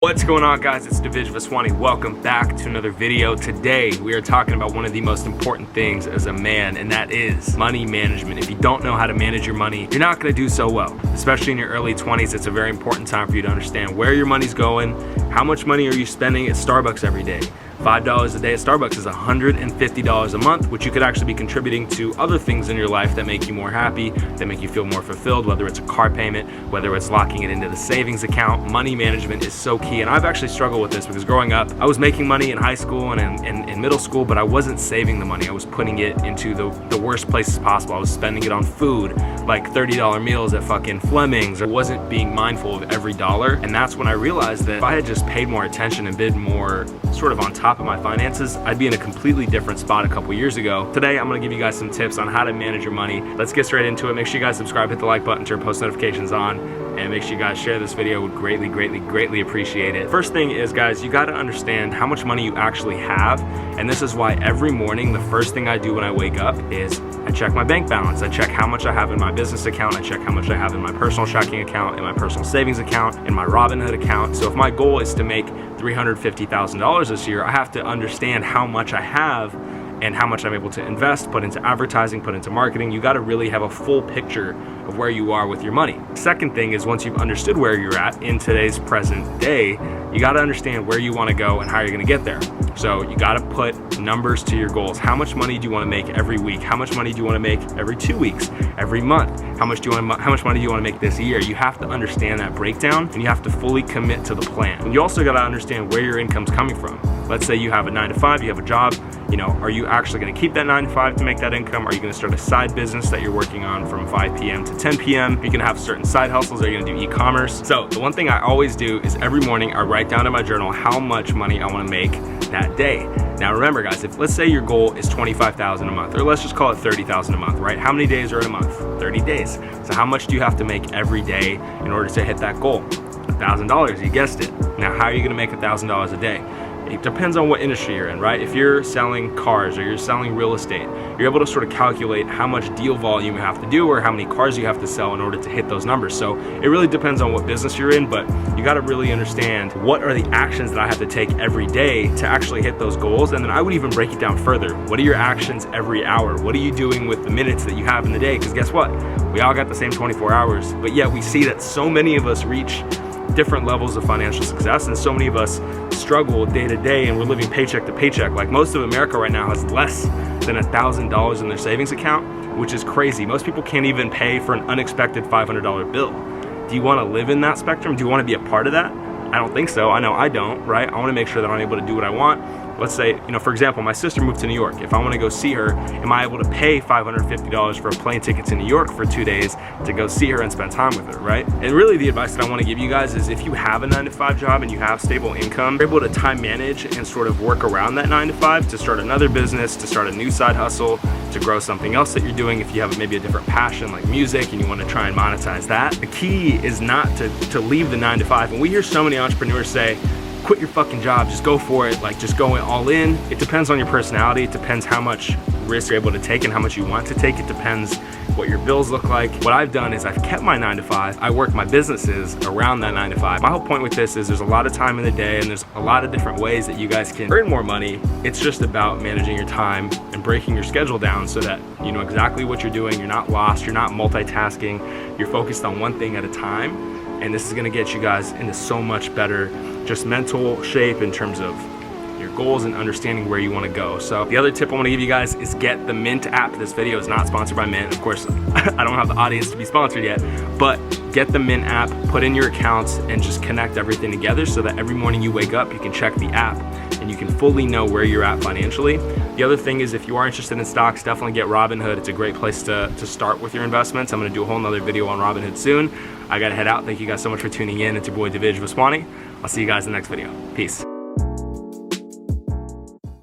What's going on, guys? It's Divij Vaswani. Welcome back to another video. Today we are talking about one of the most important things as a man, and that is money management. If you don't know how to manage your money, you're not going to do so well. Especially in your early 20s, it's a very important time for you to understand where your money's going. How much money are you spending at Starbucks every day? $5 a day at Starbucks is $150 a month, which you could actually be contributing to other things in your life that make you more happy, that make you feel more fulfilled, whether it's a car payment, whether it's locking it into the savings account. Money management is so key, and I've actually struggled with this because growing up, I was making money in high school and in middle school, but I wasn't saving the money. I was putting it into the worst places possible. I was spending it on food, like $30 meals at fucking Fleming's. I wasn't being mindful of every dollar, and that's when I realized that if I had just paid more attention and been more sort of on top of my finances, I'd be in a completely different spot a couple years ago. Today, I'm gonna give you guys some tips on how to manage your money. Let's get straight into it. Make sure you guys subscribe, hit the like button, turn post notifications on, and make sure you guys share this video. Would greatly appreciate it. First thing is, guys, you gotta understand how much money you actually have, and this is why every morning, the first thing I do when I wake up is I check my bank balance. I check how much I have in my business account. I check how much I have in my personal checking account, in my personal savings account, in my Robinhood account. So if my goal is to make $350,000 this year, I have to understand how much I have and how much I'm able to invest, put into advertising, put into marketing. You gotta really have a full picture of where you are with your money. Second thing is, once you've understood where you're at in today's present day, you gotta understand where you wanna go and how you're gonna get there. So you gotta put numbers to your goals. How much money do you wanna make every week? How much money do you wanna make every 2 weeks, every month? How much money do you wanna make this year? You have to understand that breakdown, and you have to fully commit to the plan. And you also gotta understand where your income's coming from. Let's say you have a 9 to 5, you have a job, are you actually gonna keep that 9 to 5 to make that income? Are you gonna start a side business that you're working on from 5 p.m. to 10 p.m.? Are you gonna have certain side hustles? Are you gonna do e-commerce? So the one thing I always do is every morning I write down in my journal how much money I wanna make that day. Now remember, guys, if let's say your goal is $25,000 a month, or let's just call it $30,000 a month, right? How many days are in a month? 30 days. So how much do you have to make every day in order to hit that goal? $1,000, you guessed it. Now how are you gonna make $1,000 a day? It depends on what industry you're in, right? If you're selling cars or you're selling real estate, you're able to sort of calculate how much deal volume you have to do or how many cars you have to sell in order to hit those numbers. So it really depends on what business you're in, but you gotta really understand what are the actions that I have to take every day to actually hit those goals. And then I would even break it down further. What are your actions every hour? What are you doing with the minutes that you have in the day? Because guess what? We all got the same 24 hours, but yet we see that so many of us reach different levels of financial success, and so many of us struggle day to day, and we're living paycheck to paycheck. Like most of America right now has less than $1,000 in their savings account, which is crazy. Most people can't even pay for an unexpected $500 bill. Do you want to live in that spectrum? Do you want to be a part of that? I don't think so. I know I don't, right? I want to make sure that I'm able to do what I want. Let's say, for example, my sister moved to New York. If I want to go see her, am I able to pay $550 for a plane ticket to New York for 2 days to go see her and spend time with her, right? And really the advice that I want to give you guys is, if you have a 9 to 5 job and you have stable income, you're able to time manage and sort of work around that 9 to 5 to start another business, to start a new side hustle, to grow something else that you're doing. If you have maybe a different passion like music and you want to try and monetize that, the key is not to leave the 9 to 5. And we hear so many entrepreneurs say, quit your fucking job, just go for it, like just go all in. It depends on your personality. It depends how much risk you're able to take and how much you want to take. It depends what your bills look like. What I've done is I've kept my 9 to 5. I work my businesses around that 9 to 5. My whole point with this is there's a lot of time in the day, and there's a lot of different ways that you guys can earn more money. It's just about managing your time and breaking your schedule down so that you know exactly what you're doing. You're not lost, you're not multitasking, you're focused on one thing at a time. And this is gonna get you guys into so much better just mental shape in terms of your goals and understanding where you wanna go. So the other tip I wanna give you guys is get the MINT app. This video is not sponsored by MINT. Of course, I don't have the audience to be sponsored yet, but get the MINT app, put in your accounts, and just connect everything together so that every morning you wake up, you can check the app and you can fully know where you're at financially. The other thing is, if you are interested in stocks, definitely get Robinhood. It's a great place to start with your investments. I'm gonna do a whole nother video on Robinhood soon. I gotta head out. Thank you guys so much for tuning in. It's your boy Divij Vaswani. I'll see you guys in the next video. Peace.